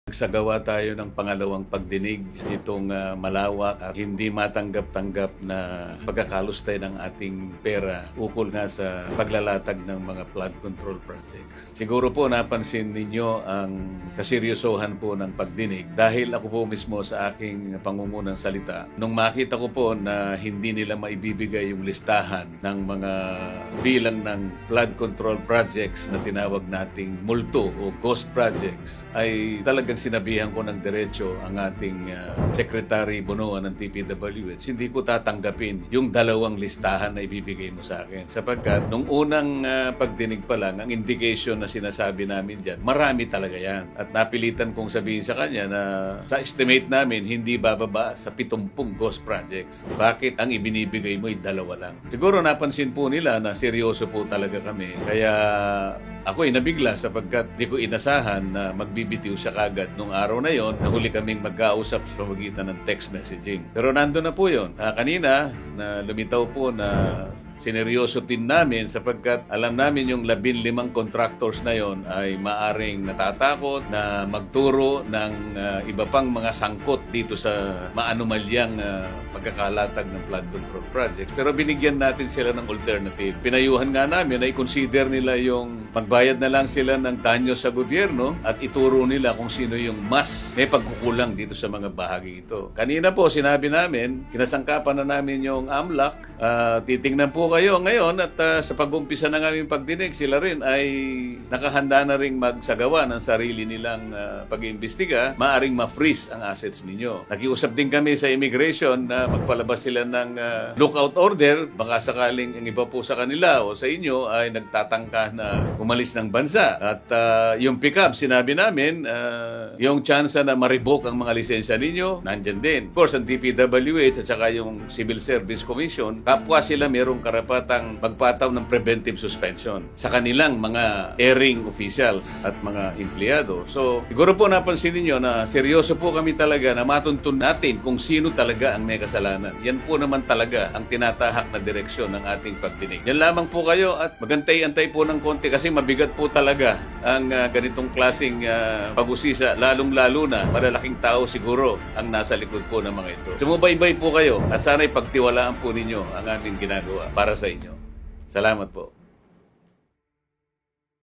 Nagsagawa tayo ng pangalawang pagdinig itong malawak at hindi matanggap-tanggap na pagkakalustay ng ating pera ukol nga sa paglalatag ng mga flood control projects. Siguro po napansin ninyo ang kaseryosohan po ng pagdinig dahil ako po mismo sa aking pangungunang salita. Nung makita ko po na hindi nila maibibigay yung listahan ng mga bilang ng flood control projects na tinawag nating multo o ghost projects, ay talagang sinabihan ko ng diretso ang ating Secretary Bonoan ng DPWH, hindi ko tatanggapin yung dalawang listahan na ibibigay mo sa akin. Sapagkat nung unang pagdinig pa lang, ang indication na sinasabi namin dyan, marami talaga yan. At napilitan kong sabihin sa kanya na sa estimate namin, hindi bababa sa 70 ghost projects. Bakit ang ibinibigay mo ay dalawa lang? Siguro napansin po nila na seryoso po talaga kami. Kaya ako ay nabigla sapagkat di ko inasahan na magbibitiw siya kagad nung araw na yon. Nahuli kaming magkausap sa pamagitan ng text messaging. Pero nandun na po yun. Kanina, na lumitaw po na sineryoso din namin sapagkat alam namin yung 15 contractors na yon ay maaring natatakot na magturo ng iba pang mga sangkot dito sa maanumalyang pagkakalatag ng flood control project. Pero binigyan natin sila ng alternative. Pinayuhan nga namin na i-consider nila yung magbayad na lang sila ng danyo sa gobyerno at ituro nila kung sino yung mas may pagkukulang dito sa mga bahagi ito. Kanina po sinabi namin, kinasangkapan na namin yung AMLAC, titingnan po kayo ngayon at sa pag-umpisa ng aming pagdinig, sila rin ay nakahanda na rin magsagawa ng sarili nilang pag-iimbestiga, maaring ma-freeze ang assets ninyo. Nakiusap din kami sa immigration na magpalabas sila ng lookout order, baka sakaling ang iba po sa kanila o sa inyo ay nagtatangka na umalis ng bansa. At yung pick-up, sinabi namin, yung chance na ma-revoke ang mga lisensya ninyo, nandyan din. Of course, ang DPWH at saka yung Civil Service Commission, kapwa sila mayroong karapatang magpataw ng preventive suspension sa kanilang mga airing officials at mga empleyado. So, siguro po napansin niyo na seryoso po kami talaga na matuntun natin kung sino talaga ang may kasalanan. Yan po naman talaga ang tinatahak na direksyon ng ating pagdinig. Yan lamang po kayo at magantay-antay po ng konti kasi mabigat po talaga ang ganitong klaseng pag-usisa, lalong-lalo na malalaking tao siguro ang nasa likod po ng mga ito. Sumubaybay po kayo at sana'y pagtiwalaan po ninyo ang aming ginagawa para sa inyo. Salamat po.